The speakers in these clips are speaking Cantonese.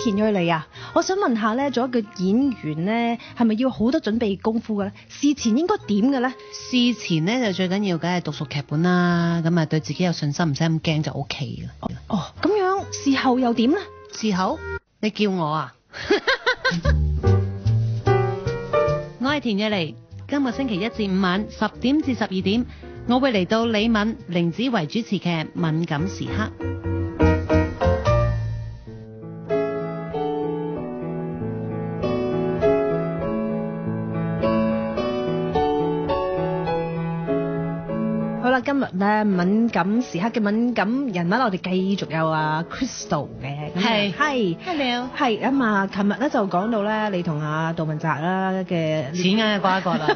田蕊妮啊，我想問下咧，做一個演員咧，係咪要好多準備功夫嘅咧？事前應該點嘅咧？事前咧就最緊要梗係讀熟劇本啦，咁啊對自己有信心，唔使咁驚就 O K 啦。哦，咁樣事後又點咧？事後你叫我啊？我係田蕊妮，今個星期一至五晚10點至12點，我會嚟到李敏、凌子維主持嘅敏感時刻。今日咧敏感時刻嘅敏感人物，我哋繼續有Crystal 嘅，係 Hello， 係咁啊！琴日咧就講到咧，你同杜汶澤啦嘅錢硬瓜葛啦，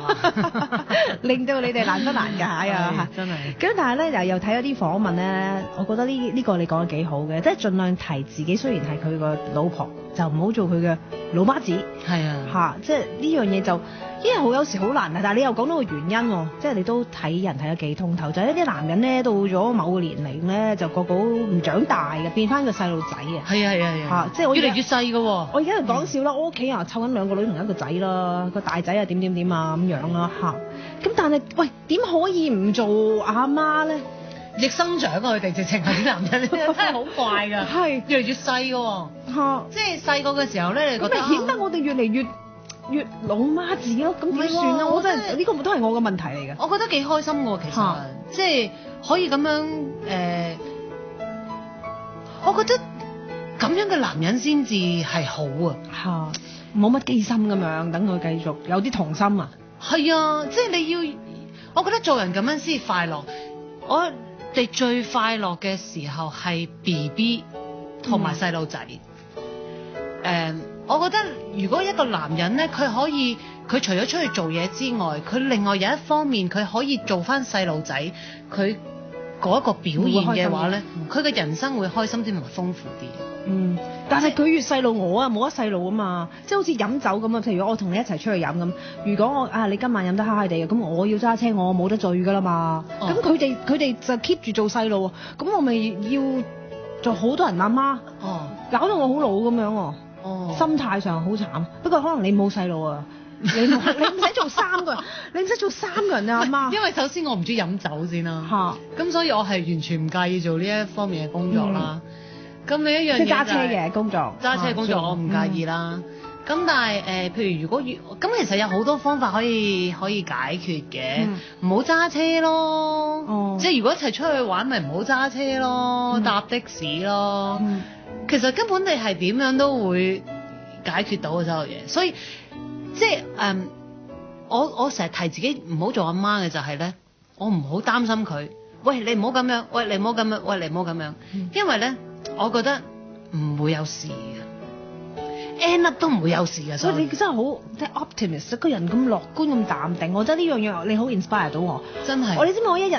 令到你哋難分難解啊！真係。咁但係咧又睇咗啲訪問咧，我覺得呢個你講得幾好嘅，即係盡量提自己，雖然係佢個老婆，就唔好做佢嘅老媽子。係啊，即係呢樣嘢就。因為好有時好難啊，但係你又講到個原因喎，即係你都睇人睇得幾通透，就係一啲男人咧到咗某個年齡咧，就個唔長大嘅，變翻個細路仔啊！係啊，即係我越嚟越細嘅喎。我而家就講笑啦，我屋企人湊緊兩個女同一個仔啦，個大仔啊點啊咁樣啦嚇。咁但係喂點可以唔做阿媽咧？逆生長啊！佢哋直情係啲男人真係好怪㗎，係越嚟越細嘅喎。即係細個嘅時候咧，你覺得顯得我哋越嚟越老媽子咯，咁點算啊？我真係呢個都係我嘅問題嚟嘅。我覺得幾開心喎，其實即係可以咁樣我覺得咁樣嘅男人先至係好啊，冇乜機心咁樣，等佢繼續有啲童心啊。係啊，即係你要，我覺得做人咁樣先快樂。我哋最快樂嘅時候係 BB 同埋細路仔。我覺得如果一個男人咧，佢除咗出去做嘢之外，佢另外有一方面佢可以做翻細路仔，佢嗰一個表現嘅話咧，佢嘅人生會開心啲同埋豐富啲。但係佢越細路，我冇得細路啊嘛，即係好似飲酒咁啊。譬如我同你一齊出去飲咁，如果你今晚飲得嗨嗨地嘅，咁我要揸車，我冇得醉噶啦嘛。咁佢哋就 keep 住做細路，咁我咪要做好多人阿媽，搞到我好老咁樣喎。心態上好慘，不過可能你冇細路啊，你唔使做3個人，你唔使做3個人啊，阿媽。因為首先我唔中意飲酒先啦，咁所以我係完全唔介意做呢一方面嘅工作啦。咁另一樣嘢即係揸車嘅工作，揸車工作我唔介意啦。咁但係譬如如果咁其實有好多方法可以解決嘅，唔好揸車咯。即係如果一齊出去玩，咪唔好揸車咯，搭的士咯。其實根本你係點樣都會解決到嘅所有嘢，所以即係我成日提自己唔好做阿媽嘅就係咧，我唔好擔心佢，喂你唔好咁樣，喂你唔好咁樣，喂你唔好咁樣，因為咧我覺得唔會有事嘅 ，end up 都唔會有事嘅。所以你真係好即係 optimist，個人咁樂觀咁淡定，我覺得呢樣嘢你好 inspire 到我，真係。你知唔知我一日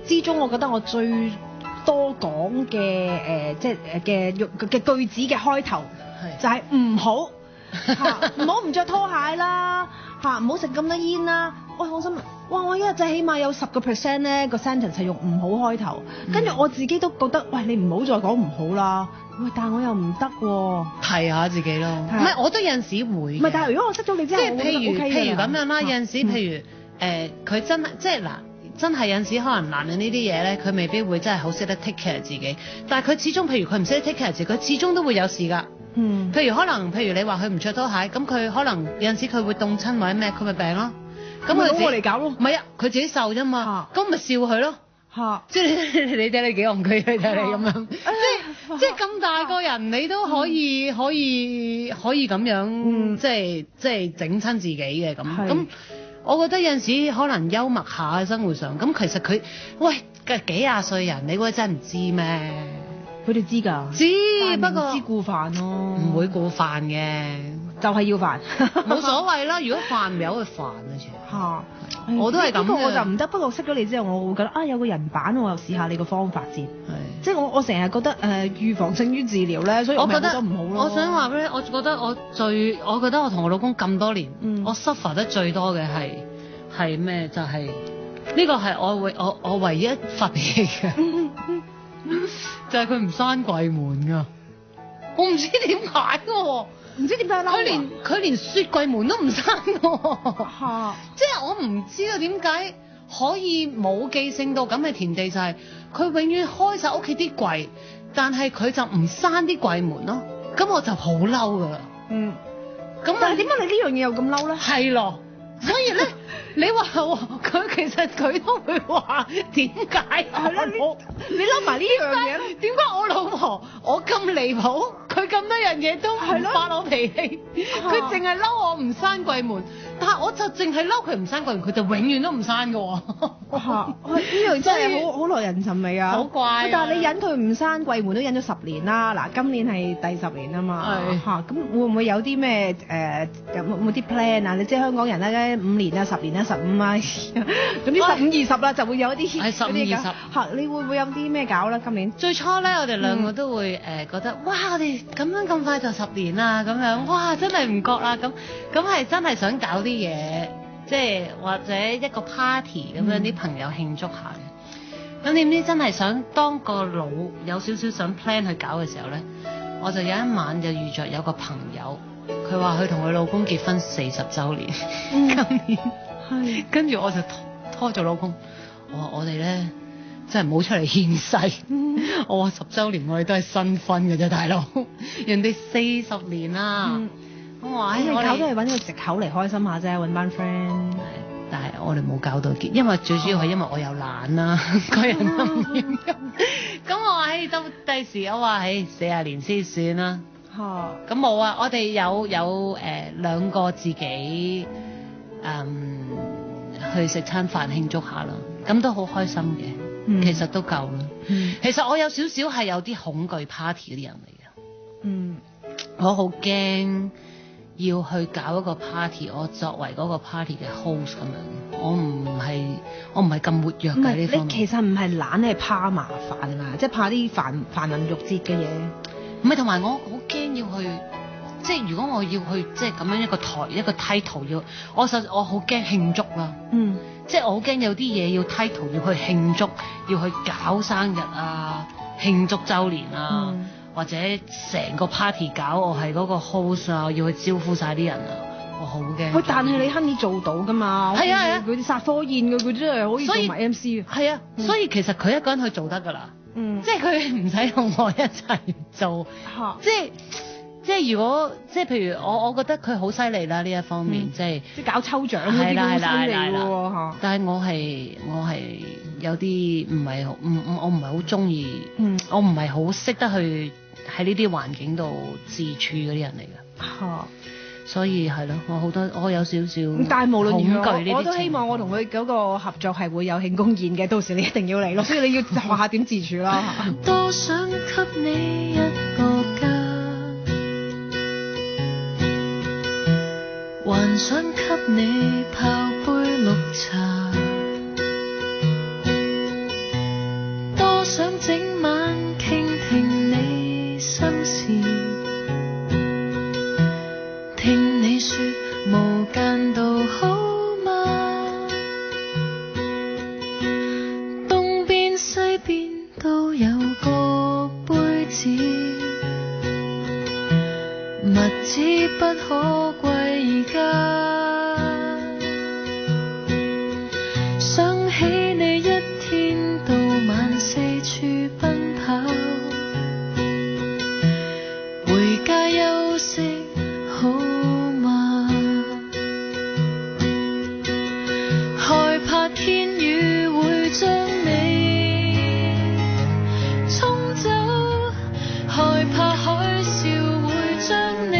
之中，我覺得我最多講嘅即係嘅句子嘅開頭就係唔好唔好唔着拖鞋啦，唔好食咁多煙啦。我心諗我一日就起碼有10% 咧個 sentence 係用唔好開頭，跟住我自己都覺得喂你唔好再講唔好啦。喂，但係我又唔得喎，提下自己咯。唔係，我都有陣時會。唔係，但係如果我識咗你之後，即係譬如咁樣啦，有陣時譬如佢真係即係嗱。真係有陣時可能男人呢啲嘢咧，佢未必會真係好識得 take care 自己，但係佢始終譬如佢唔識得 take care 自己，佢始終都會有事㗎。譬如你話佢唔着拖鞋，咁佢可能有陣時佢會凍親或者咩，佢咪病咯。咁佢攞嚟搞咯。唔係啊，佢自己受啫嘛。咁咪笑佢咯。即係你睇你幾戇居，你睇你咁樣。即係咁大個人，你都可以咁樣，即係整親自己嘅咁。我覺得有陣時可能幽默下喺生活上，咁其實佢喂幾廿歲人，你估真係唔知咩？佢哋知㗎，知不過知故犯咯，唔會故犯嘅，就係要煩，冇所謂啦。如果煩唔有佢煩啊，我都係咁嘅。不過我就唔得，不過識咗你之後，我會覺得有個人版，我又試下你個方法先。即係我成日覺得預防勝於治療咧，所以我覺得唔好咯。我想話咧，我覺得我同我老公咁多年，我 suffer 得最多嘅係咩？就係呢個係我唯一發脾氣嘅，就係佢唔閂櫃門㗎。我唔知點解喎，唔知點解嬲啊佢連雪櫃門都唔閂喎，嚇即係我唔知道點解可以冇記性到咁嘅田地，就係佢永遠開晒屋企啲櫃，但係佢就唔閂啲櫃門咯，咁我就好嬲噶啦。嗯，咁但係點解你呢樣嘢又咁嬲咧？係咯，所以咧，你話佢其實佢都會話點解係啦，你嬲埋呢樣嘢咧？點解我老婆我咁離譜，佢咁多樣嘢都唔發我脾氣，佢淨係嬲我唔閂櫃門，但係我就淨係嬲佢唔閂櫃門，佢就永遠都唔閂㗎喎。呢樣真係好耐人尋味啊！好怪啊但係你忍佢唔閂櫃門都忍咗10年啦，嗱今年係第10年啊嘛，嚇咁會唔會有啲咩有冇啲 plan 啊？你知香港人咧5年啊、10年啊、15啊，總之15、20啦就會有一啲係15、20嚇，你會唔會有啲咩搞咧？今年最初咧，我哋兩個都會覺得，哇！我哋咁快就10年啦，咁樣哇，真係唔覺啦，咁係真係想搞啲嘢，即係或者一個 party 咁樣啲朋友慶祝下嘅。咁點知真係想當個腦有少少想 plan 去搞嘅時候咧，我就有一晚就遇着有個朋友，佢話佢同佢老公結婚40週年，今年係，跟住我就拖住老公，我哋咧。真係唔好出嚟獻世，我話10週年我哋都係新婚嘅啫，大佬，人哋40年啦，我話你搞都係揾個藉口嚟開心下啫，揾班 friend。但係我哋冇搞到結，因為最主要係因為我又懶啦，個人都唔厭咁。咁我話到第時，我話40年先算啦。咁冇啊，我哋有兩個自己去食餐飯慶祝下啦，咁都好開心嘅。其實都夠啦。其實我有少少係有啲恐懼 party 嗰啲人嚟嘅。我好驚要去搞一個 party，我作為嗰個 party 嘅 host 咁樣，我唔係咁活躍嘅呢方面。你其實唔係懶，你係怕麻煩啊嘛，即係怕啲繁文縟節嘅嘢。唔係，同埋我好驚要去，即係如果我要去即係咁樣一個 title 我好驚慶祝啦。即係我好驚有啲嘢要 title 要去慶祝，要去搞生日啊，慶祝週年啊，或者成個 party 搞，我係嗰個 host 啊，要去招呼晒啲人啊，我好驚。喂，但係你 Honey 做到㗎嘛？係啊，佢哋殺科宴嘅，佢真係可以做埋 MC 嘅。係啊，所以其實佢一個人去做得㗎啦。即係佢唔使同我一齊做。即係如果即係譬如我覺得佢好犀利啦呢一方面，即係搞抽獎嗰啲好犀利喎嚇。但係我係有啲我唔係好中意，我唔係好識得去喺呢啲環境度自處嗰啲人嚟嘅。嚇，所以係咯，我有少少。但係無論如何，我都希望我同佢嗰個合作係會有慶功宴嘅，到時你一定要嚟咯。所以你要學下點自處啦。多想給你一個家。還想給你泡杯綠茶，多想整晚傾聽你心事，聽你說無間道好嗎？東邊西邊都有個杯子，物資不可貴而家，想起你一天到晚四處奔跑，回家休息好嗎？害怕天雨會將你沖走，害怕海嘯會將你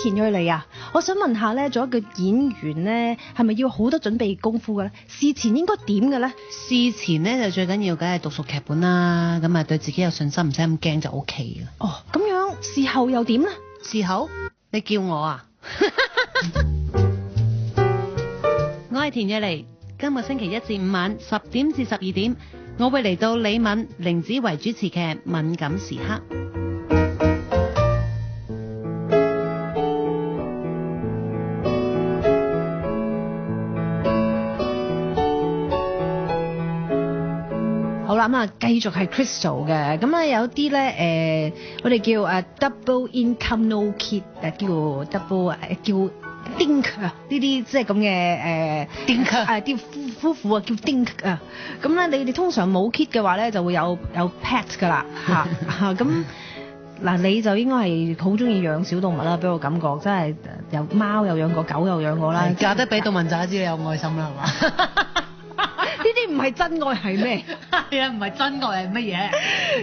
田蕊妮啊，我想問下咧，做一個演員咧，係咪要好多準備功夫嘅咧？事前應該點嘅咧？事前咧就最緊要梗係讀熟劇本啦，咁啊對自己有信心，唔使咁驚就 O K 嘅。哦，咁樣事後又點咧？事後你叫我啊？我係田蕊妮，今個星期一至五晚10點至12點，我會嚟到李敏、凌子維主持嘅《敏感時刻》。好啦，咁啊繼續係 Crystal 嘅，咁咧有啲咧我哋叫double income no kid，叫 double 叫 dink 啊，呢啲即係咁嘅dink 啲夫婦啊叫 dink 啊，咁咧你哋通常冇 kid 嘅話咧就會有 pet 㗎啦嚇咁。嗱，你就應該係好中意養小動物啦，俾我感覺真係有貓又養過，狗又養過啦，嫁得俾杜汶澤知你有愛心啦，係嘛？呢啲唔係真愛係咩？係啊，唔係真愛係乜嘢？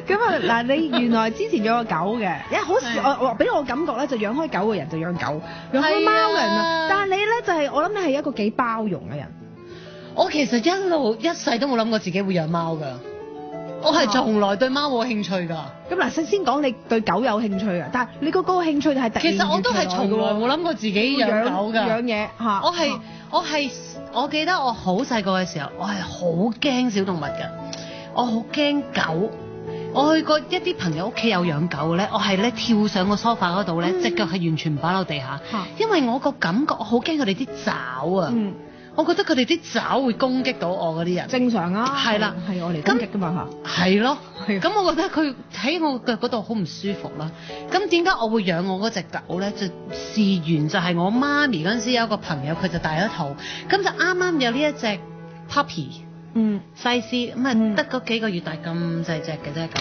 咁啊嗱，你原來之前養過狗嘅，因為好少我俾我感覺咧，就養開狗嘅人就養狗，養開貓嘅人啊。但係你咧就係我諗你係一個幾包容嘅人。我其實一世都冇諗過自己會養貓㗎，我係從來對貓冇興趣㗎。咁嗱，先講你對狗有興趣啊，但係你嗰個興趣係突然其實我都係從來冇諗過自己養狗㗎。養嘢嚇。我記得我好細個嘅時候，我係好驚小動物㗎，我好驚狗。我去過一啲朋友屋企有養狗咧，我係咧跳上個梳化嗰度咧，隻腳係完全唔擺落地下，因為我個感覺我好驚佢哋啲爪啊。我覺得佢哋啲爪會攻擊到我嗰啲人。正常啊。係啦，係我嚟攻擊㗎嘛嚇。係咯。咁我覺得佢喺我腳嗰度好唔舒服啦。咁點解我會養我嗰隻狗咧？就事緣就係我媽咪嗰陣時有一個朋友，佢就大咗肚，咁就啱啱有呢一隻 puppy。西施咁啊，得嗰幾個月大咁細隻嘅啫咁。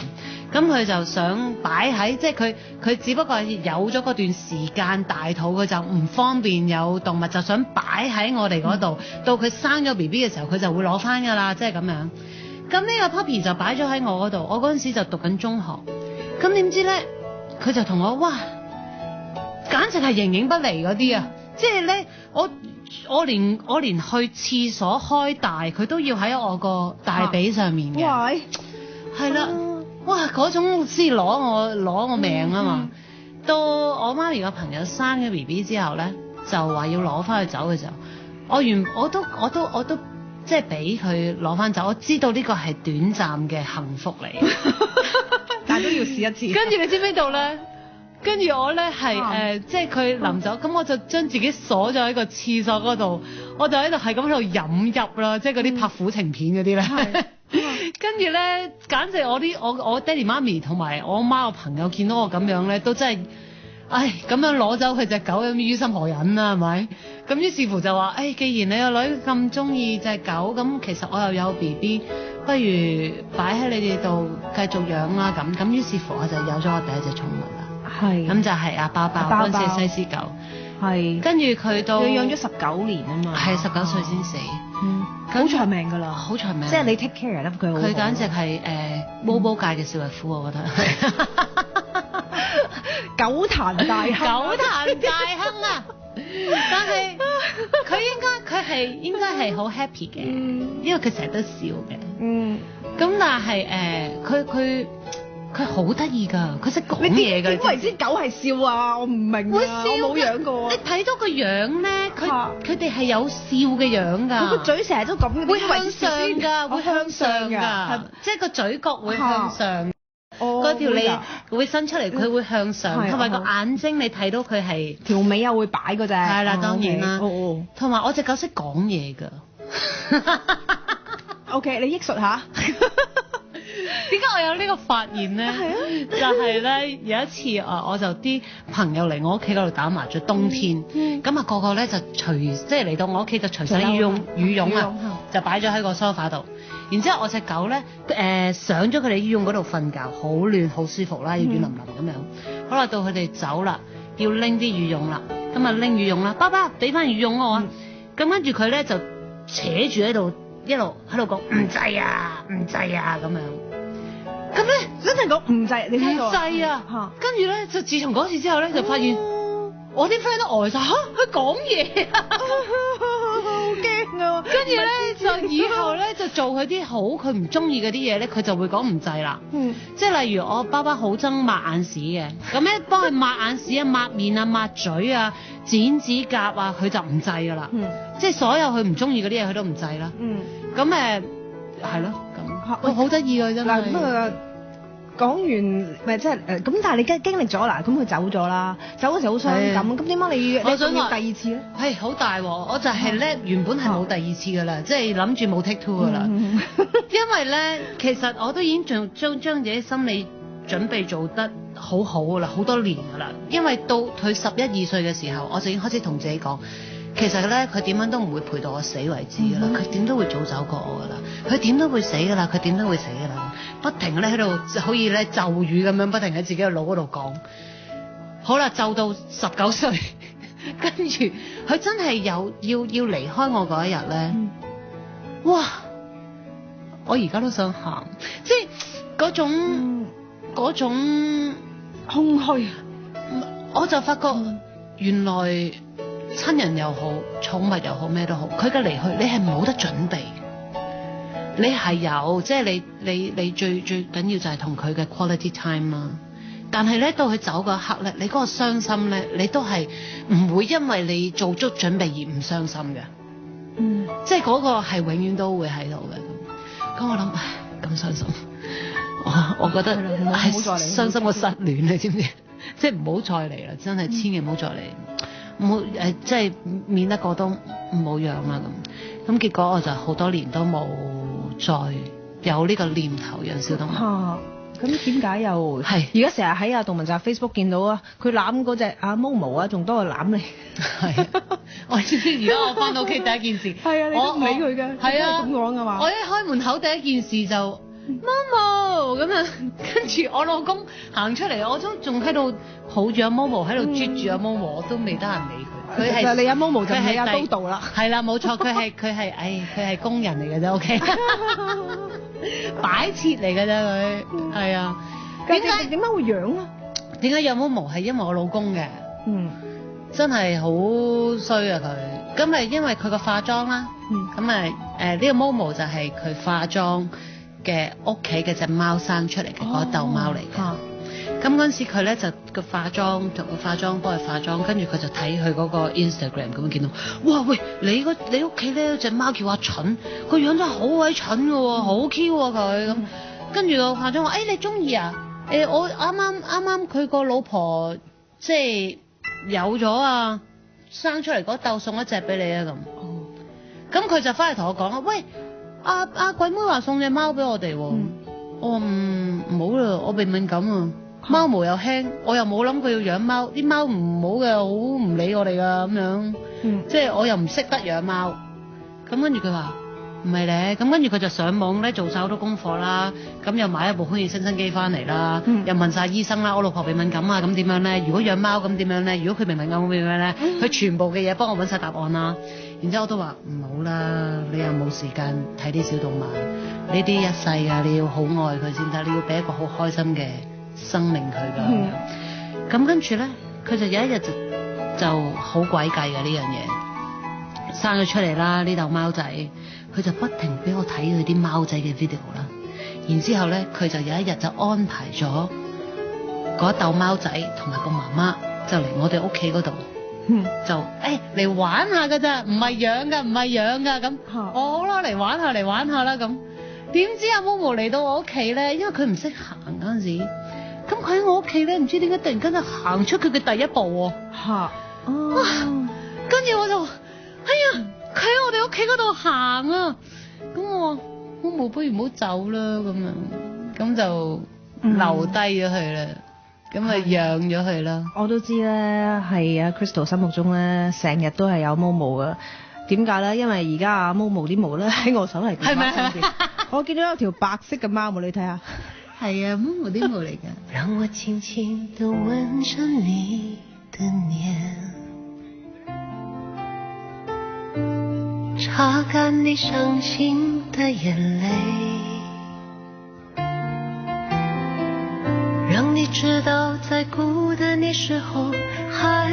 咁佢就想擺喺，即係佢只不過係有咗嗰段時間大肚，佢就唔方便有動物，就想擺喺我哋嗰度。到佢生咗 BB 嘅時候，佢就會攞翻㗎啦，即係咁樣。咁呢個 puppy 就擺咗喺我嗰度，我嗰陣時就讀緊中學。咁點知咧，佢就同我哇，簡直係形影不離嗰啲啊！即係咧，我連去廁所開大，佢都要喺我個大髀上面嘅。喂，係啦，哇！嗰種先攞我命啊嘛！到我媽咪個朋友生咗 BB 之後咧，就話要攞翻去走嘅時候，我都即係俾佢攞翻走。我知道呢個係短暫嘅幸福嚟，但係都要試一次。跟住你知唔知道咧？跟住我咧係即係佢臨走，咁我就將自己鎖咗喺個廁所嗰度，我就喺度係咁喺度飲泣啦，即係嗰啲拍苦情片嗰啲咧。跟住咧，簡直我爹哋媽咪同埋我媽個朋友見到我咁樣咧，都真係，咁樣攞走佢隻狗，咁於心何忍啊？係咪？咁於是乎就話，既然你個女咁中意隻狗，咁其實我又有 BB，不如擺喺你哋度繼續養啦。咁於是乎我就有咗我第一隻寵物啦。係。咁就係阿包包嗰陣時西施狗。係。跟住佢到佢養咗19年啊嘛。係19歲先死。好長命㗎啦，好長命。即係你 take care 得佢好。佢簡直係毛毛界嘅邵逸夫，我覺得係。狗壇大亨啊！但係佢應該係好 happy 嘅，因為佢成日都笑嘅。咁但係佢好得意㗎，佢識講嘢㗎。點為之狗係笑啊？我唔明啊！會笑，我冇養過。你睇到個樣咧，佢哋係有笑嘅樣㗎。佢個嘴成日都咁，會向上㗎，會向上㗎，即係個嘴角會向上。嗰條脷會伸出嚟，佢會向上，同埋個眼睛你睇到佢係條尾又會擺嗰隻。係啦，當然啦。同埋我隻狗識講嘢㗎。OK，你憶述下。點解我有呢個發現咧？就係咧有一次我就啲朋友嚟我屋企嗰度打麻雀，冬天咁個個咧就即係嚟到我屋企就除晒羽絨啊，就擺咗喺個 sofa 度。然之後我隻狗咧上咗佢哋羽絨嗰度瞓覺，好暖好舒服啦，要軟腍腍咁樣。好啦，到佢哋走啦，要拎啲羽絨啦，咁啊拎羽絨啦，爸爸俾翻羽絨我啊。咁跟住佢咧就扯住喺度，一路喺度講唔制啊咁樣。咁咧真係講唔制，你聽過？唔制啊！跟住咧就自從嗰次之後咧，就發現我啲 friend 都呆晒嚇，佢講嘢啊！好驚啊！跟住咧就以後咧就做佢啲好佢唔中意嗰啲嘢咧，佢就會講唔制啦。即係例如我爸爸好憎抹眼屎嘅，咁咧幫佢抹眼屎啊、抹面啊、抹嘴啊、剪指甲啊，佢就唔制噶啦。即係所有佢唔中意嗰啲嘢，佢都唔制啦。咁係咯，咁好得意㗎真係。嗱講完咪即係咁，但係你經歷咗啦，咁佢走咗啦，走嗰時好傷感，咁點解你想要第二次咧？係好大喎！我就係咧原本係冇第二次㗎啦，即係諗住冇 take two 㗎啦。因為咧，其實我都已經將自己心理準備做得好好㗎啦，好多年㗎啦。因為到佢11、2歲嘅時候，我就已經開始同自己講。其實咧，佢點樣都唔會陪到我死為止㗎啦，佢點都會早走過我㗎啦，佢點都會死㗎啦，佢點都會死㗎啦，不停咧喺度好似咧咒語咁樣，不停喺自己嘅腦嗰度講。好啦，就到19歲，跟住佢真係要離開我嗰一日咧，哇！我而家都想喊，即係嗰種空虛。我就發覺原來。親人又好，寵物又好，咩都好，佢嘅離去，你係冇得準備。你係有，即係你最緊要就係同佢嘅 quality time 啦。但係咧，到佢走嗰一刻咧，你嗰個傷心咧，你都係唔會因為你做足準備而唔傷心嘅。即係嗰個係永遠都會喺度嘅。咁我諗，唉，咁傷心，我覺得係傷心過失戀，你知唔知？即係唔好再嚟啦，真係千祈唔好再嚟。唔好即係免得過都唔好養啦咁。結果我就好多年都冇再有呢個念頭養小動物。咁點解又係？而家成日喺動物站 Facebook 見到啊，佢攬嗰隻阿毛毛啊，仲多過攬你。係。我知而家我翻到屋企第一件事，係啊，你都唔理佢嘅。係啊，咁講㗎嘛。我一開門口第一件事就毛毛咁啊，跟住我老公行出嚟，我都仲喺度抱住阿毛毛喺度啜住阿毛毛，我都未得閒理佢。佢係你阿毛毛就係阿刀道啦。係啦，冇錯，佢係工人嚟嘅啫 ，OK。擺設嚟嘅啫佢，係啊。點解會養啊？點解養毛毛係因為我老公嘅？真係好衰啊佢。咁咪因為佢個化妝啦。咁咪呢個毛毛就係佢化妝嘅屋企嘅隻貓生出嚟嘅嗰竇貓嚟嘅。咁嗰陣時佢咧就個化妝同個化妝幫佢化妝，跟住佢就睇佢嗰個 Instagram 咁樣見到，哇喂！你屋企咧有隻貓叫阿蠢，個樣真係好鬼蠢嘅喎，好 Q 啊佢咁。跟住個化妝話：你中意啊？我啱啱佢個老婆即係有咗啊，生出嚟嗰竇送一隻俾你啊咁。咁佢就翻嚟同我講啊，喂！阿鬼妹話送隻貓俾我哋喎。我話唔好啦，我鼻敏感啊。貓毛又輕，我又冇諗過要養貓，啲貓唔好嘅，好唔理我哋噶咁樣，即係我又唔識得養貓，咁跟住佢話唔係咧，咁跟住佢就上網咧做晒好多功課啦，咁又買一部空氣清新機翻嚟啦，又問晒醫生啦，我老婆鼻敏感啊，咁點樣咧？如果養貓咁點樣咧？如果佢鼻敏感咁點樣咧？佢全部嘅嘢幫我揾晒答案啦，然之後我都話唔好啦，你又冇時間睇啲小動物，呢啲一世啊，你要好愛佢先得，你要俾一個好開心嘅生命佢㗎，咁跟住咧，佢就有一日就好詭計嘅呢樣嘢，生咗出嚟啦呢竇貓仔，佢就不停俾我睇佢啲貓仔嘅 video 啦，然之後咧佢就有一日就安排咗嗰竇貓仔同埋個媽媽就嚟我哋屋企嗰度，就嚟玩下㗎咋，唔係養㗎咁，我好啦嚟玩下啦咁，點知阿毛毛嚟到我屋企咧，因為佢唔識行嗰陣時。咁佢喺我屋企咧，唔知點解突然間就行出佢嘅第一步喎。跟住我就，哎呀，佢喺我哋屋企嗰度行啊！咁我話，毛毛不如唔好走啦，咁樣，咁就留低咗佢啦，咁咪養咗佢啦。我都知咧，係啊 Crystal 心目中咧，成日都係有毛毛噶。點解咧？因為而家阿毛毛啲毛咧喺我手提電話上邊，我見到有條白色嘅貓毛，你睇下。係啊，毛毛啲毛嚟㗎。讓我輕輕地吻着你的臉，擦乾你傷心的眼淚，讓你知道在孤單的時候還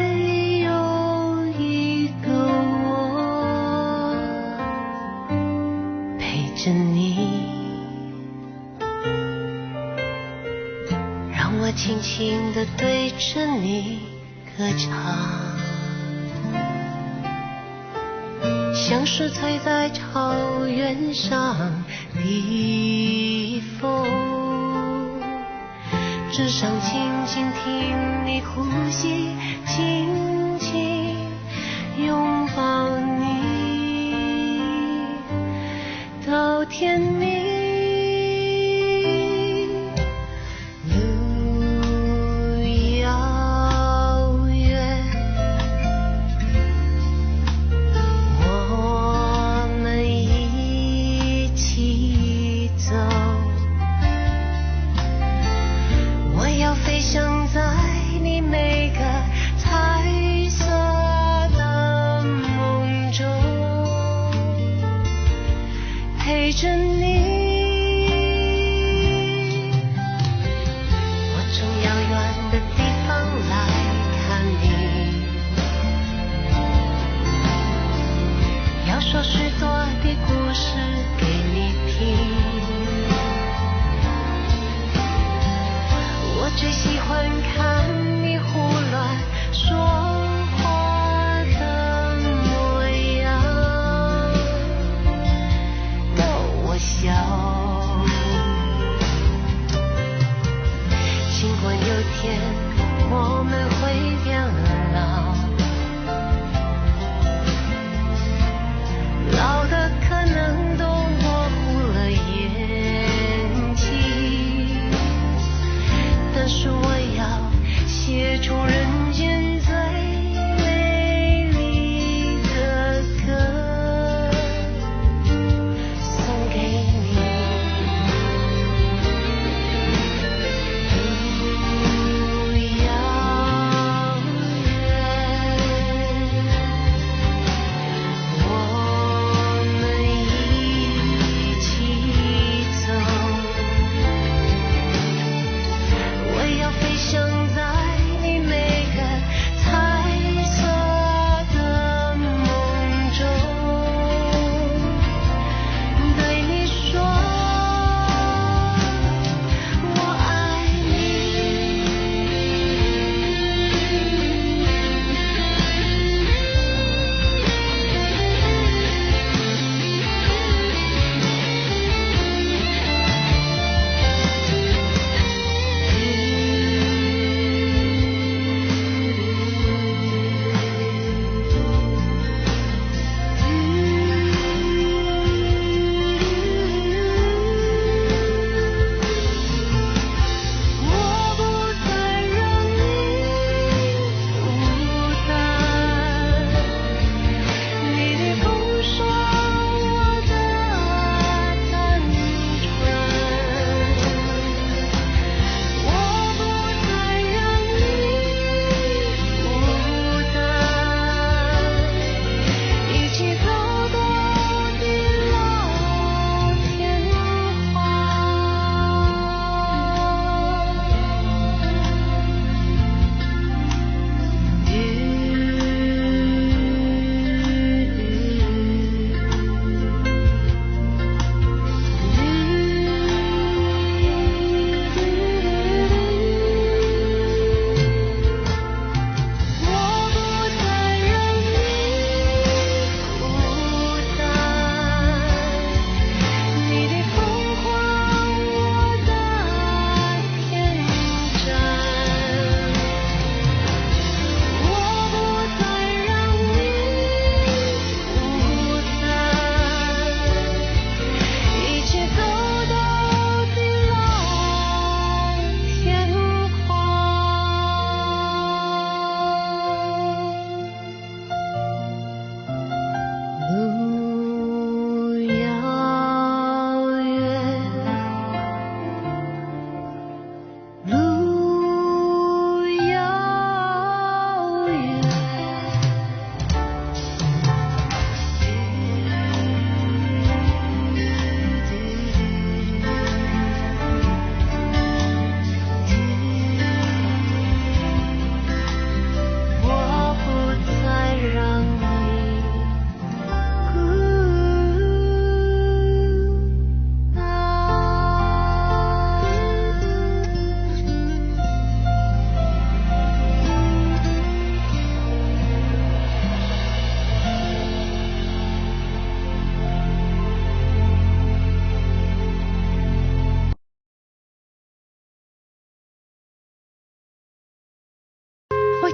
地对着你歌唱，像是吹在草原上的风，只想静静听你呼吸，紧紧拥抱你到天明。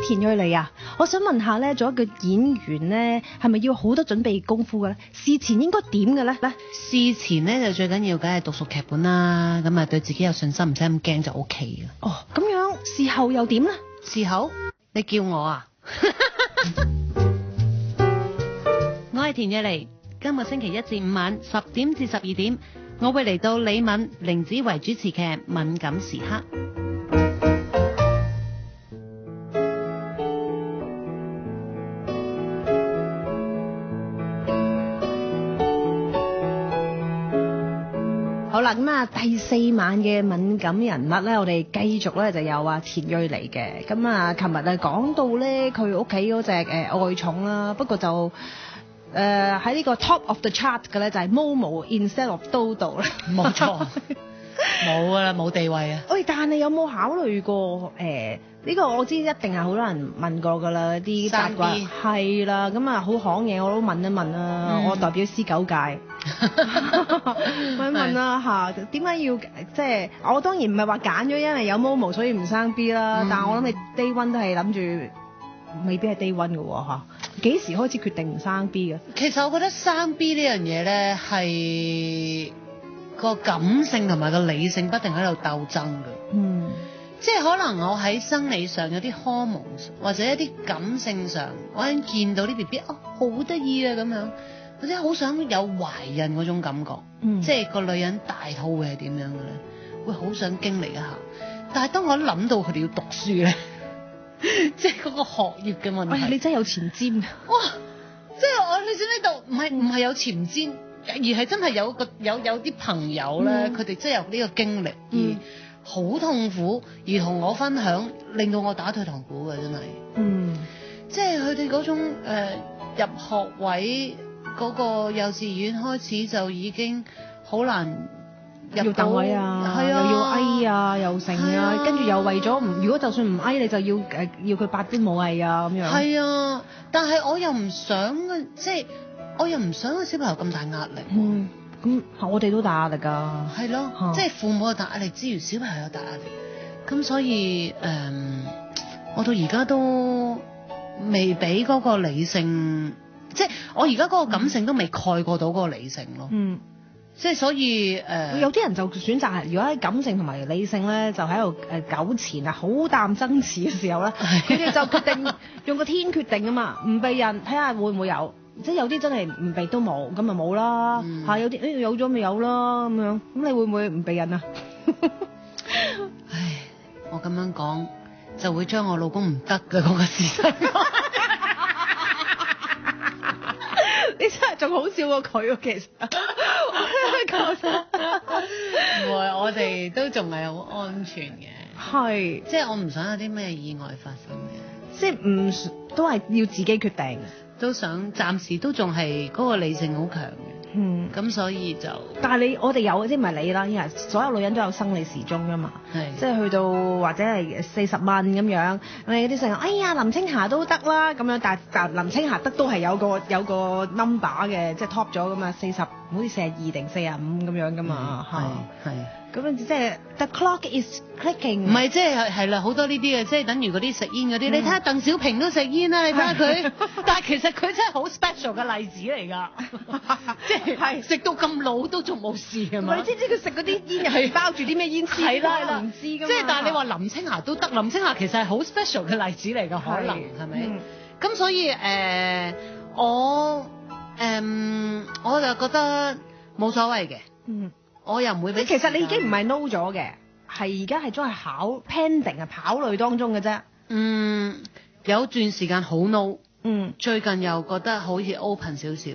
田蕊妮啊，我想問下咧，做一個演員咧，係咪要好多準備功夫嘅咧？事前應該點嘅咧？事前咧就最緊要梗係讀熟劇本啦，咁啊對自己有信心，唔使咁驚就 OK 嘅。哦，咁樣事後又點咧？事後你叫我啊？我係田蕊妮，今個星期一至五晚10點至12點，我會嚟到李敏、凌子維主持嘅《敏感時刻》。好啦，咁啊第4晚嘅敏感人物咧，我哋繼續咧就有田蕊妮嘅。咁啊，琴日啊講到咧佢屋企嗰隻愛寵啦，不過就喺呢個 top of the chart 嘅咧就係 Momo instead of Dodo 啦。冇錯，冇噶啦，冇地位啊！喂，但係有冇考慮過呢個我知一定係好多人問過㗎啦，啲八卦係啦，咁啊好行嘢我都問一問啦，我代表C9界問一問啦嚇，點解要即係我當然唔係話揀咗因為有 Momo 所以唔生 B 啦，但係我諗你 day one 都係諗住未必係 day one 㗎喎嚇，幾時開始決定唔生 B 嘅？其實我覺得生 B 呢樣嘢咧係個感性同埋個理性不停喺度鬥爭㗎。即係可能我喺生理上有啲 hormones 或者一啲感性上，我已經見到啲 BB 好得意啊咁樣，或者好想有懷孕嗰種感覺，即係個女人大肚會係點樣嘅咧？會好想經歷一下。但係當我諗到佢哋要讀書咧，即係嗰個學業嘅問題，你真係有前瞻哇！即係你知唔知道？唔係有前瞻，而係真係有啲朋友咧，佢哋真係有呢個經歷好痛苦，而同我分享，令到我打退堂鼓嘅真係。即係佢哋嗰種入學位嗰個幼稚園開始就已經好難入到，要等位啊，係啊，又要挨啊，又成啊，跟住又為咗如果就算唔挨你就要佢百般武藝啊咁樣。係啊，但係我又唔想即係我又唔想個小朋友咁大壓力。咁我哋都大壓力㗎。係咯，即係父母有大壓力之餘，小朋友有大壓力。咁所以我到而家都未俾嗰個理性，即係我而家嗰個感性都未蓋過到嗰個理性咯。即係所以有啲人就選擇係，如果喺感性同埋理性咧，就喺度糾纏啊，好淡爭持嘅時候咧，佢哋就決定用個天決定啊嘛，唔避孕，睇下會唔會有。即係有啲真係唔避都冇，咁咪冇啦。有啲有咗咪有啦咁樣。咁你會唔會唔避孕啊？唉，我咁樣講就會將我老公唔得嘅嗰個事實。你真係仲好笑過佢喎，其實。唔會，我哋都仲係好安全嘅。係，即係我唔想有啲咩意外發生嘅。即係都係要自己決定。都想暫時都仲係嗰個理性好強嘅，咁所以就。但係我哋有即係唔係你啦，因為所有女人都有生理時鐘㗎嘛，即係去到或者係40萬咁樣，你啲成日哎呀林青霞都得啦咁樣，但林青霞得都係有個 number 嘅，即係 top 咗㗎嘛，40好似42定45咁樣㗎嘛，係。咁樣即係 the clock is clicking。唔係即係啦，好多呢啲嘅，即係等於嗰啲食煙嗰啲。你睇下鄧小平都食煙啦，你睇下佢。但係其實佢真係好 special 嘅例子嚟㗎，即係食到咁老都仲冇事係嘛？你知唔知佢食嗰啲煙入係包住啲咩煙絲？係啦，唔知㗎嘛。即係但係你話林青霞都得，林青霞其實係好 special 嘅例子嚟㗎，可能係咪？咁所以我就覺得冇所謂嘅。我又唔會俾。其實你已經唔係 no 咗嘅，係而家係仲係pending 啊，考慮當中嘅啫。有段時間好 no，最近又覺得好似 open 少少。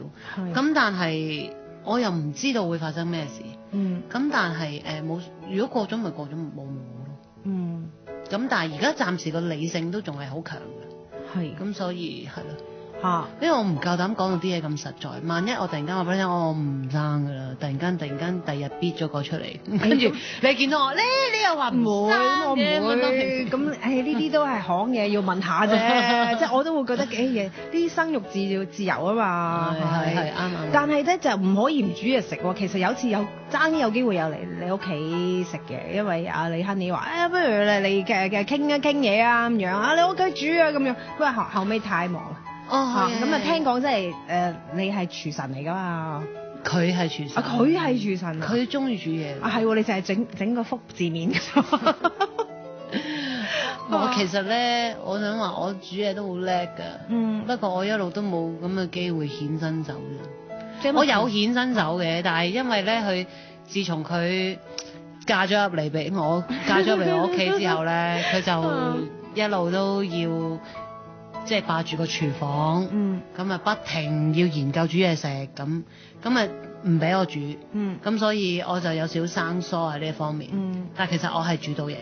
咁但係我又唔知道會發生咩事。咁但係冇，如果過咗咪過咗，冇咯。咁但係而家暫時個理性都仲係好強嘅。咁所以係咯。嚇，因為我唔夠膽講到啲嘢咁實在，萬一我突然間話俾你聽，我唔生㗎啦，突然間第日逼咗個出嚟，跟住你見到我咧，你又話唔唔會，我唔生嘅，會。咁呢啲都係行嘢，要問下啫。即係我都會覺得嘢，啲生育自由啊嘛。係啱。但係咧就唔可以唔煮嘢食喎。其實有次爭啲有機會有嚟你屋企食嘅，因為阿李亨利話不如你嘅傾一傾嘢啊咁樣啊，你屋企煮啊咁樣。不過後尾太忙啦。咁啊聽講即係你係廚神嚟㗎嘛？佢係廚神。佢係廚神。佢中意煮嘢。係喎，你淨係整個福字面㗎。我其實咧，我想話我煮嘢都好叻㗎。不過我一路都冇咁嘅機會顯身手啫。我有顯身手嘅，但係因為咧，佢自從佢嫁咗入嚟俾我，嫁咗入嚟我屋企之後咧，佢就一路都要即係霸住個廚房。咁啊不停要研究煮嘢食，咁啊唔俾我煮。咁所以我就有少少生疏喺呢一方面。但係其實我係煮到嘢嘅，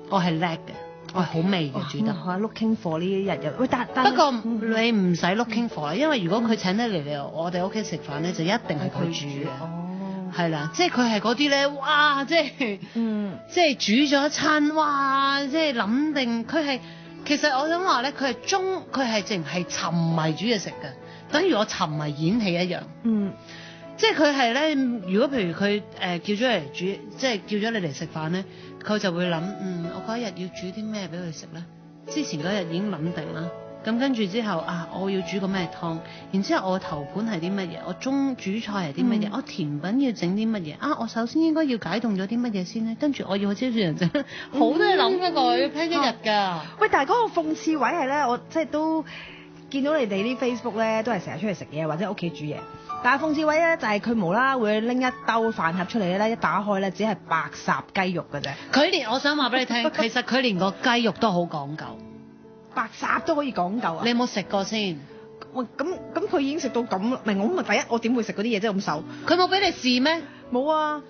我係叻嘅。我係好味嘅煮得。looking for 呢一日喂，但不過你唔使 looking for 啦，因為如果佢請得嚟我哋屋企食飯咧，就一定係佢煮嘅。係啦，即係佢係嗰啲咧，哇！即係即係煮咗一餐，哇！即係諗定佢係其實我想話咧，佢係淨係沉迷煮嘢食嘅，等於我沉迷演戲一樣。即係佢係咧，如果譬如佢叫咗嚟煮，即係叫咗你嚟食飯咧，佢就會諗，我嗰一日要煮啲咩俾佢食咧？之前嗰日已經諗定啦。咁跟住之後我要煮個咩湯？然之後我頭盤係啲乜嘢？我主菜係啲乜嘢？我甜品要整啲乜嘢？我首先應該要解凍咗啲乜嘢先咧？跟住我要去招住人整，好多嘢諗㗎，我要 plan 一日㗎。喂，但係嗰個諷刺位係咧，我即係都見到你哋啲 Facebook 咧，都係成日出去食嘢或者屋企煮嘢。但係諷刺位咧，就係佢無啦啦會拎一兜飯盒出嚟咧，一打開咧，只係白烚雞肉㗎啫。我想話俾你聽，其實佢連個雞肉都好講究。白烚都可以講究啊！你有冇食過先？喂，咁佢已經食到咁，唔係我咪第一，我點會食嗰啲嘢啫咁瘦？佢冇俾你試咩？冇啊！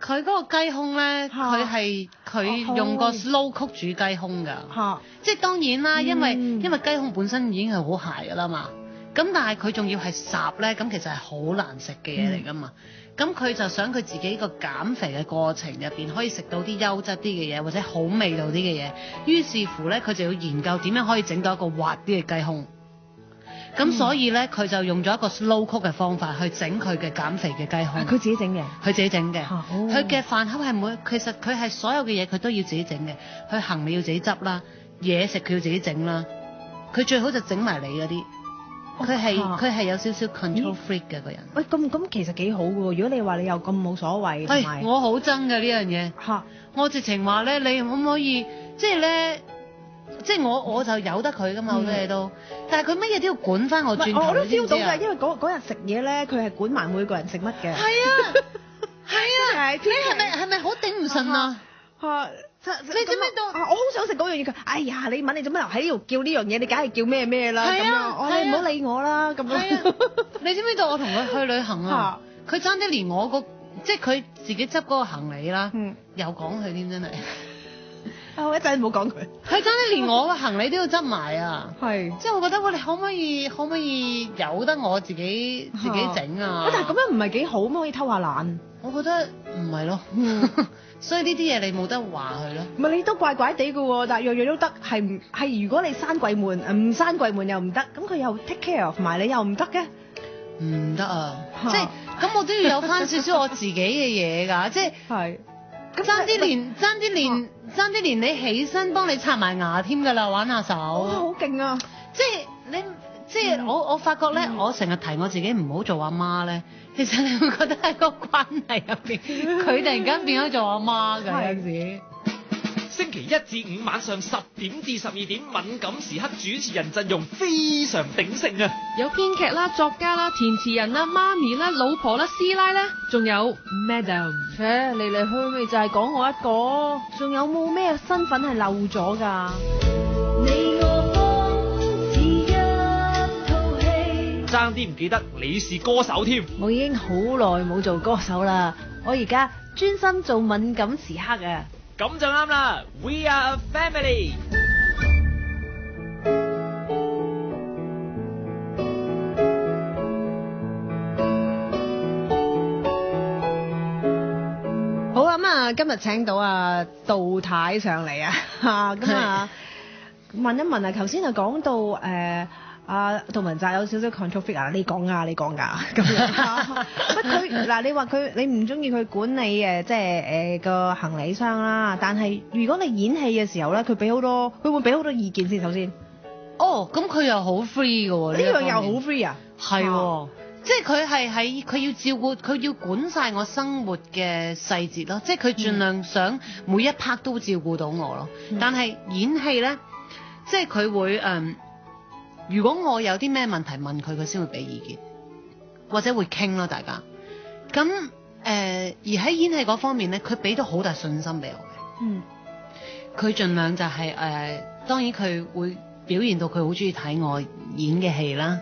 佢嗰個雞胸咧，佢用個 slow cook 煮雞胸㗎。即係當然啦，因為雞胸本身已經係好鞋㗎啦嘛。咁但係佢仲要係烚咧，咁其實係好難食嘅嘢嚟㗎嘛。咁佢就想佢自己個減肥嘅過程入邊可以食到啲優質啲嘅嘢，或者好味道啲嘅嘢。於是乎咧，佢就要研究點樣可以整到一個滑啲嘅雞胸。咁所以咧，佢就用咗一個 slow cook 嘅方法去整佢嘅減肥嘅雞胸。佢自己整嘅，佢自己整嘅。佢嘅飯盒係其實佢係所有嘅嘢佢都要自己整嘅。佢行李要自己執啦，嘢食佢要自己整啦。佢最好就整埋你嗰啲。佢係有少少 control freak 嘅個人。喂，咁其實幾好嘅喎。如果你話你又咁冇所謂，同埋我好憎嘅呢樣嘢。我直情話咧，你可唔可以即係咧？即係我就由得佢噶嘛，好多嘢都。但係佢乜嘢都要管翻我轉頭。我都 feel 到㗎，因為嗰日食嘢咧，佢係管埋每個人食乜嘅。係啊，係啊，你係咪好頂唔順啊？你知唔知道？我好想食嗰樣嘢㗎。哎呀，你問你做咩留喺呢度叫呢樣嘢？你梗係叫咩啦？咁樣，你唔好理我啦。咁樣。你知唔知道？我同佢去旅行啊，佢爭啲連我即係佢自己執嗰個行李啦，又講佢添真係。我一陣冇講佢。佢爭啲連我個行李都要執埋啊！係。即係我覺得，你可唔可以由得我自己整啊？但係咁樣唔係幾好咩？可以偷下懶。我覺得唔係咯。所以呢啲嘢你冇得話佢咯。唔係你都怪怪地㗎喎，但係樣樣都得，係如果你閂櫃門，唔閂櫃門又唔得，咁佢又 take care of 埋你又唔得嘅。唔得啊！即係咁我都要有翻少少我自己嘅嘢㗎，即係爭啲連你起身幫你刷埋牙添㗎啦，玩下手。好勁啊！即係我發覺咧，我成日提我自己唔好做阿媽咧，其實你會覺得喺個關係入邊，佢突然間變咗做阿媽㗎有時。星期一至五晚上10點至12點，敏感時刻主持人陣容非常鼎盛啊！有編劇啦、作家啦、填詞人啦、媽咪啦、老婆啦、師奶啦，仲有 Madam。嚟嚟去去就係講我一個，仲有冇咩身份係漏咗㗎？你我方似一套戲，爭啲唔記得你是歌手添。我已經好耐冇做歌手啦，我而家專心做敏感時刻啊！咁就啱啦 ，We are a family。今日請到杜太上嚟啊，咁啊問一問啊，頭先就講到杜汶澤有少少 control freak 啊，你講㗎咁樣。佢嗱，你話你唔中意佢管理即係個行李箱啦，但係如果你演戲嘅時候咧，佢會俾好多意見先，首先。哦，咁佢又好 free 嘅喎，呢樣又好 free 啊？係喎。即係佢要照顧，佢要管晒我生活嘅細節咯。即係佢盡量想每一 part 都照顧到我咯。但係演戲咧，即係佢會如果我有啲咩問題問佢，佢先會俾意見，或者會傾咯，大家。咁而喺演戲嗰方面咧，佢俾到好大信心俾我嘅。佢盡量就係當然佢會表現到佢好中意睇我演嘅戲啦。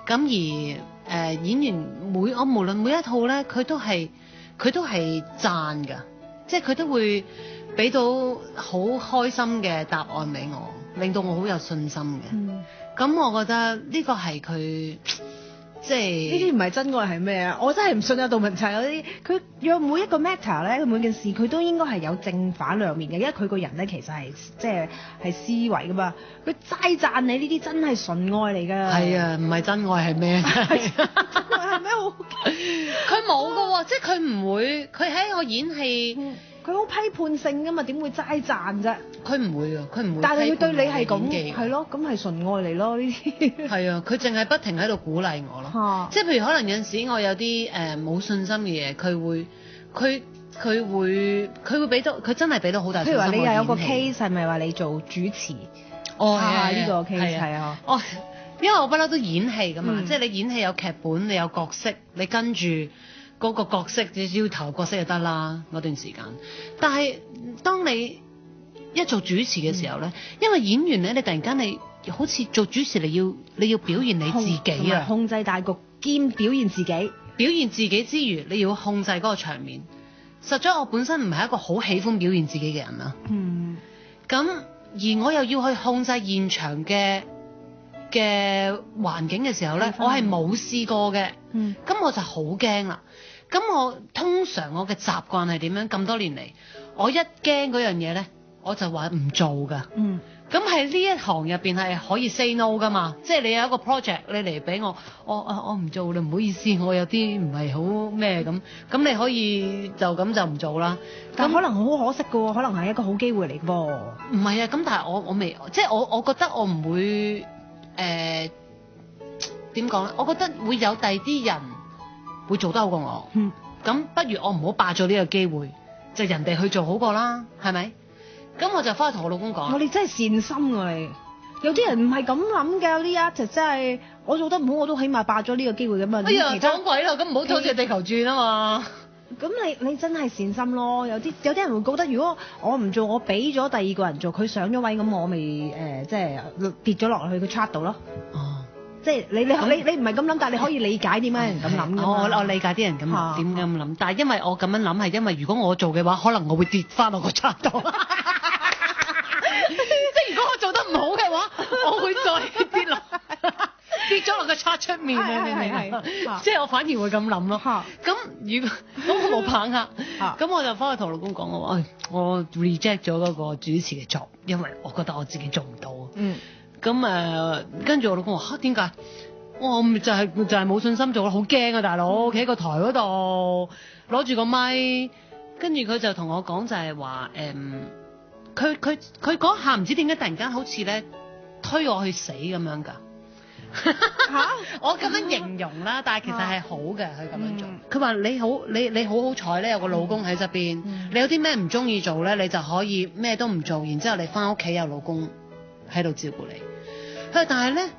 咁而演員無論每一套咧，佢都係讚㗎，即係佢都會俾到好開心嘅答案俾我，令到我好有信心嘅。咁我覺得呢個係佢即係呢啲唔係真愛係咩啊？我真係唔信杜汶澤有啲，佢有每一個 matter 咧，佢每件事佢都應該係有正反兩面嘅，因為佢個人咧其實係即係思維噶嘛。佢齋讚你呢啲真係純愛嚟㗎。係啊，唔係真愛係咩？係咩好？佢冇㗎喎，即係佢唔會，佢喺我演戲。佢好批判性㗎嘛，點會齋讚啫？佢唔會啊，佢唔會。但係佢對你係咁，係咯，咁係純愛嚟咯呢啲。係啊，佢淨係不停喺度鼓勵我咯。即係譬如可能有陣時我有啲冇信心嘅嘢，佢會俾到，佢真係俾到好大信心。譬如話你又有個 case 係咪話你做主持？哦，呢個 case 係啊。哦，因為我不嬲都演戲㗎嘛，即係你演戲有劇本，你有角色，你跟住嗰個角色，只要投角色就得啦。嗰段時間，但係當你一做主持嘅時候咧，因為演員咧，你突然間你好似做主持，你要表現你自己啊，控制大局兼表現自己。表現自己之餘，你要控制嗰個場面。實在我本身唔係一個好喜歡表現自己嘅人啦。咁而我又要去控制現場嘅環境嘅時候咧，我係冇試過嘅。咁我就好驚啦。咁我通常我嘅習慣係點樣？咁多年嚟，我一驚嗰樣嘢咧，我就話唔做㗎。咁喺呢一行入邊係可以 say no 㗎嘛？即係你有一個 project，你嚟俾我唔做啦，唔好意思，我有啲唔係好咩咁。咁你可以就咁就唔做啦。但可能好可惜㗎喎，可能係一個好機會嚟㗎噃。唔係啊，咁但係我未，即係我覺得我唔會點講咧？我覺得會有第二啲人會做得好過我。咁不如我唔好霸咗呢個機會，就人哋去做好過啦，係咪？咁我就翻去同我老公講。你真係善心啊！你有啲人唔係咁諗嘅，有啲artist真係我做得唔好，我都起碼霸咗呢個機會咁啊！哎呀，講鬼咯，咁唔好好似地球轉啊嘛！咁你真係善心咯。有啲人會覺得，如果我唔做，我俾咗第二個人做，佢上咗位，咁我咪即係跌咗落去個 chart 度咯。即係你唔係咁諗，但係你可以理解點解人咁諗㗎。我理解啲人咁點咁諗，但係因為我咁樣諗係因為如果我做嘅話，可能我會跌翻落個 chart 度。即係如果我做得唔好嘅話，我會再跌咗落個 chart 出面。即係我反而會咁諗咯。咁如果我冇棒客，咁我就翻去同老公講我 reject 咗嗰個主持嘅 job，因為我覺得我自己做唔到。咁跟住我老公話點解？我就係冇信心做咯，好驚啊大佬！企喺個台嗰度攞住個咪，跟住佢就同我講就係話佢嗰下唔知點解突然間好似咧推我去死咁樣㗎。我咁樣形容啦，但係其實係好嘅，佢咁樣做。佢話你好彩咧，有個老公喺側邊，你有啲咩唔中意做咧，你就可以咩都唔做，然之後你翻屋企有老公喺度照顧你。但係咧，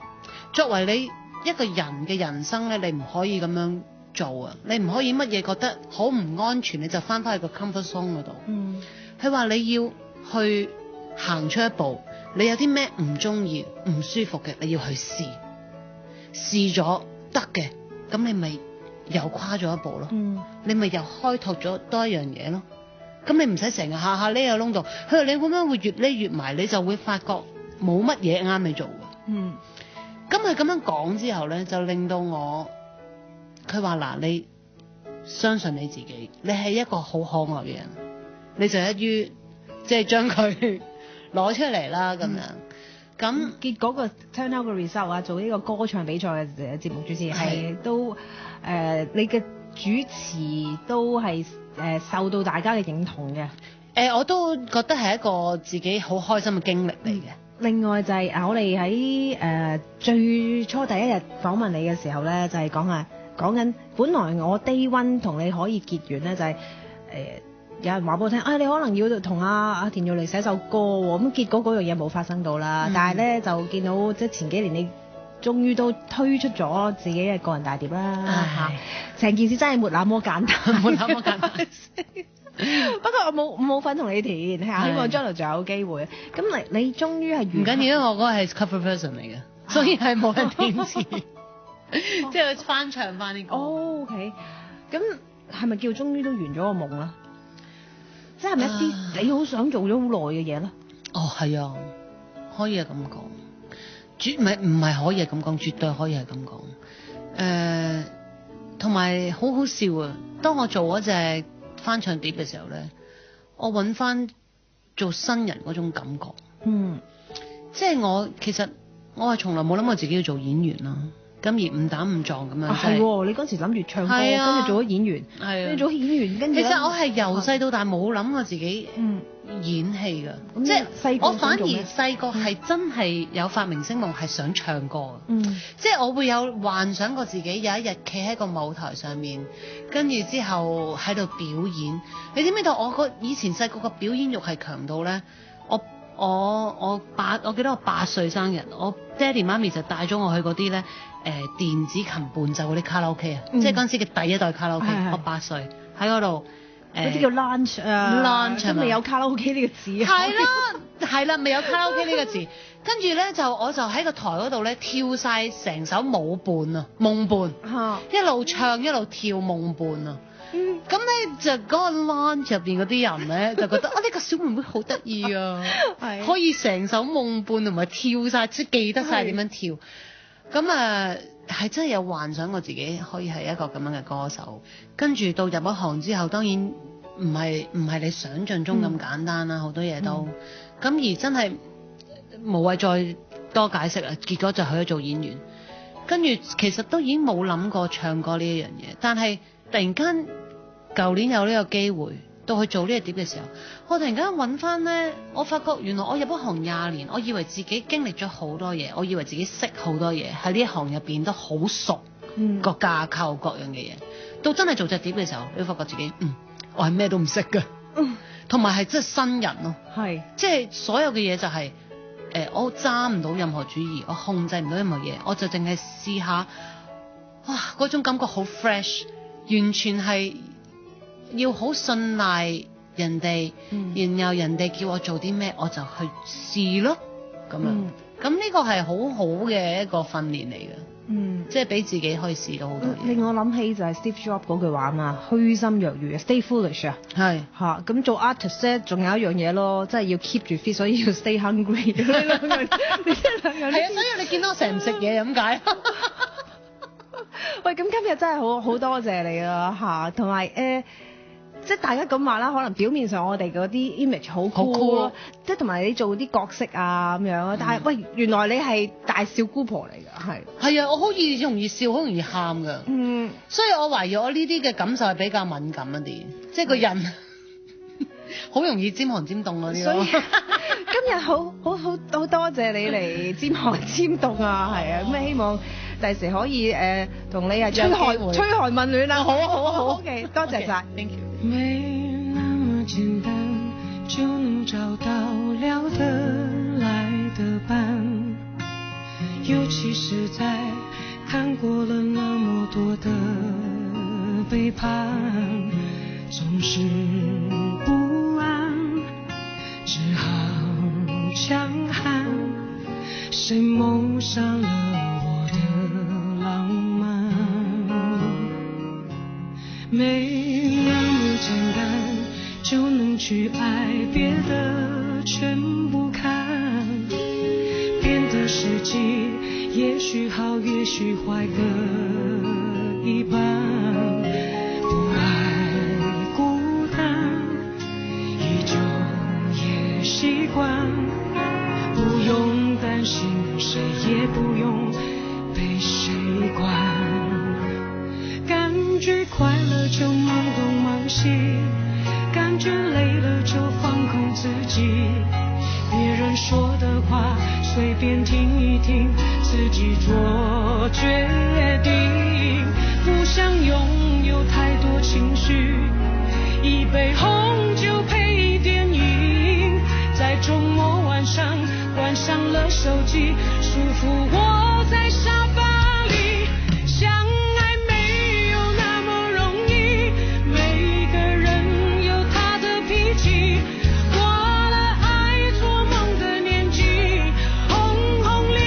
作為你一個人嘅人生咧，你唔可以咁樣做啊！你唔可以乜嘢覺得好唔安全，你就翻返去個 comfort zone 嗰度。佢話你要去行出一步，你有啲咩唔中意、唔舒服嘅，你要去試咗得嘅，咁你咪又跨咗一步咯。你咪又開拓咗多一樣嘢咯。咁你唔使成日下下匿喺窿度。佢話你咁樣會越匿越埋，你就會發覺冇乜嘢啱你做。咁佢咁樣講之後咧，就令到我，佢話嗱，你相信你自己，你係一個好可愛嘅人，你就一於即係將佢攞出嚟啦咁樣。咁結果個 turn out 個 result 啊，做呢個歌唱比賽嘅節目主持係都你嘅主持都係受到大家嘅認同嘅。我都覺得係一個自己好開心嘅經歷嚟嘅。另外就係我哋喺最初第一日訪問你嘅時候咧，就係講緊本來我 day one 同你可以結緣咧，就係有人話俾我聽，你可能要同阿田玉妮寫首歌喎，咁結果嗰樣嘢冇發生到啦。但係咧就見到即係前幾年你終於都推出咗自己嘅個人大碟啦，成件事真係沒那麼簡單，冇那麼簡單。不過我冇份同你填，希望將來仲有機會。咁你終於係唔緊要，因為我嗰個係 cover version 嚟嘅，所以係冇人填詞，即係翻唱翻啲歌。OK， 咁係咪叫終於都完咗個夢啦？即係咪一啲你好想做咗好耐嘅嘢咧？係啊，可以係咁講，唔係可以係咁講，絕對可以係咁講。同埋好好笑啊！當我做嗰隻翻唱碟嘅時候咧，我揾翻做新人嗰種感覺。即係其實我係從來冇諗過自己要做演員啦。咁而誤打誤撞咁樣，係喎！你嗰時諗住唱歌，跟住做咗演員，跟住做演員，跟住其實我係由細到大冇諗過自己演戲㗎，即係我反而細個係真係有發明星夢，係想唱歌嘅。即係我會有幻想過自己有一日企喺個舞台上面，跟住之後喺度表演。你知唔知道我以前細個個表演欲係強到咧？我記得我8歲生日，我爹哋媽咪就帶咗我去嗰啲咧電子琴伴奏嗰啲卡拉 OK 啊，即係嗰陣時嘅第一代卡拉 OK。我8歲喺嗰度，嗰啲叫 lounge 都未有卡拉 OK 呢個字。係啦，未有卡拉 OK 呢個字。跟住咧我就喺個台嗰度咧跳晒成首舞伴啊，夢伴，一路唱一路跳夢伴啊。咁咧就嗰個 lounge 入邊嗰啲人咧就覺得呢個小妹妹好得意啊，可以成首夢伴同埋跳晒，即係記得晒點樣跳。咁係真係有幻想過自己可以係一個咁樣嘅歌手。跟住到入咗行之後，當然唔係你想象中咁簡單啦，好多嘢都。咁而真係無謂再多解釋啦，結果就去咗做演員。跟住其實都已經冇諗過唱歌呢一樣嘢，但係突然間舊年有呢個機會到去做呢個碟嘅時候，我突然間揾翻呢，我發覺原來我入咗行20年，我以為自己經歷咗好多嘢，我以為自己識好多嘢，喺呢一行入邊都好熟個架構各樣嘅嘢，到真係做隻碟嘅時候，你會發覺自己我係咩都唔識㗎，同埋係真係新人咯，即係所有嘅嘢就係我揸唔到任何主意，我控制唔到任何嘢，我就淨係試下，哇嗰種感覺好 fresh， 完全係要好信賴人哋，然後人哋叫我做啲咩我就去試咯，咁樣。咁呢個係好好嘅一個訓練嚟嘅，即係俾自己可以試到好多嘢。令我諗起就係 Steve Jobs 嗰句話嘛，虛心若愚 ，stay foolish 啊。係嚇，咁做 artist 咧，仲有一樣嘢咯，即係要 keep 住 fit，所以要 stay hungry。係啊，所以你見到我成日唔食嘢咁解。喂，咁今日真係好多謝你啊嚇，同埋即係大家咁話啦，可能表面上我哋嗰啲 image 好 cool 咯，即係同埋你做啲角色啊咁樣，但係喂，原來你係大笑姑婆嚟㗎，係啊，我好容易笑，好容易喊㗎，所以我懷疑我呢啲嘅感受係比較敏感一啲，即係個人好容易尖寒尖凍嗰啲咯。所以今日好多謝你嚟尖寒尖凍啊，係啊，咁希望第時可以同你吹寒問暖啊，好 OK， 多謝晒 ，thank you。没那么简单就能找到聊得来的伴，尤其是在看过了那么多的背叛，总是不安，只好强悍，谁谋杀了我的浪漫，没那么简单就能去爱，别的全不看，变得实际，也许好也许坏各一半，不爱孤单，惯，不用担心，谁也不用被谁管。感觉快乐就忙东忙西，感觉累了就放空自己。别人说的话随便听一听，自己做决定。不想拥有太多情绪，一杯红酒配电影，在周末晚上关上了手机，舒服窝在沙发里。相爱没有那么容易，每个人有他的脾气，过了爱做梦的年纪，轰轰烈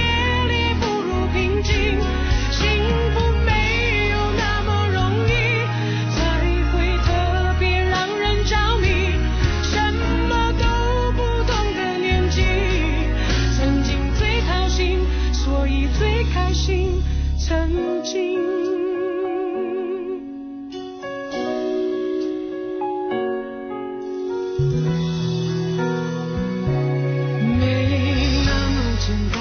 烈不如平静。幸福没有那么容易，才会特别让人着迷。什么都不懂的年纪，曾经最掏心，所以最开心。曾经没那么简单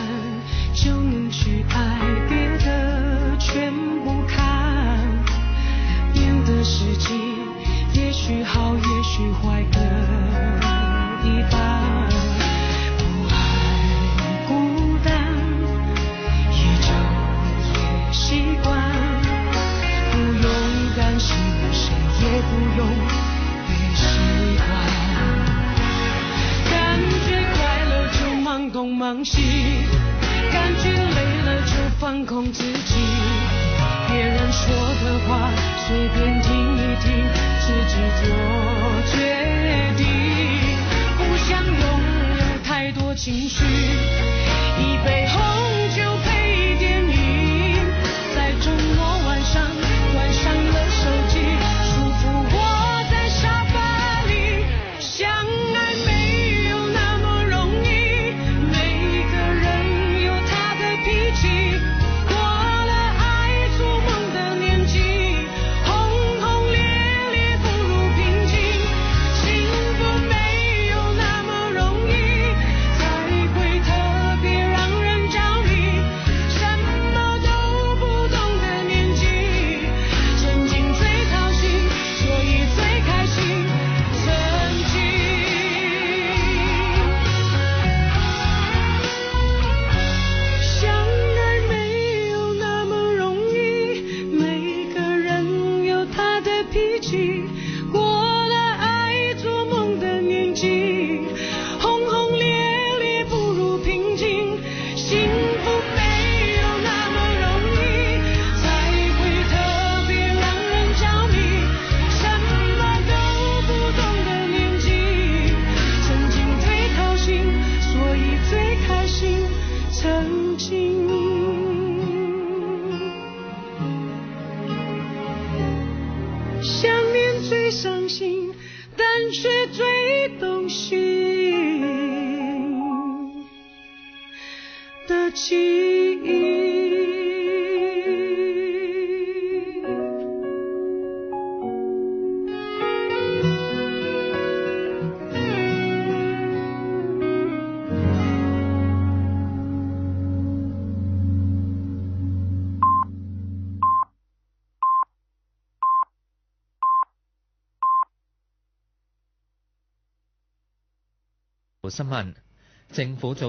就能去爱，别的全不看。变的时机也许好也许坏各一半，不爱孤单也就也习惯，不用担心，谁也不用被习惯。感觉快乐就忙东忙西，感觉累了就放空自己。别人说的话随便听一听，自己做决定。不想拥有太多情绪，一杯红酒配电影，在周末晚上关上了手机，舒服窝在沙发里。相爱没有那么容易，每个人有他的脾气，过了爱做梦的年纪，轰轰烈烈不如平静。幸福没有那么容易，才会特别让人着迷。什么都不懂的年纪，曾经最掏心，所以最开心。曾经相爱没有那么容易，每个人有他的脾气，过了爱做梦的年纪，轰轰烈烈不如平静。幸福没有那么容易，才会特别让人着迷。什么都不懂的年纪，曾经最掏心，所以最开心。曾经想念最伤心，但却最动心的记忆。新聞，政府早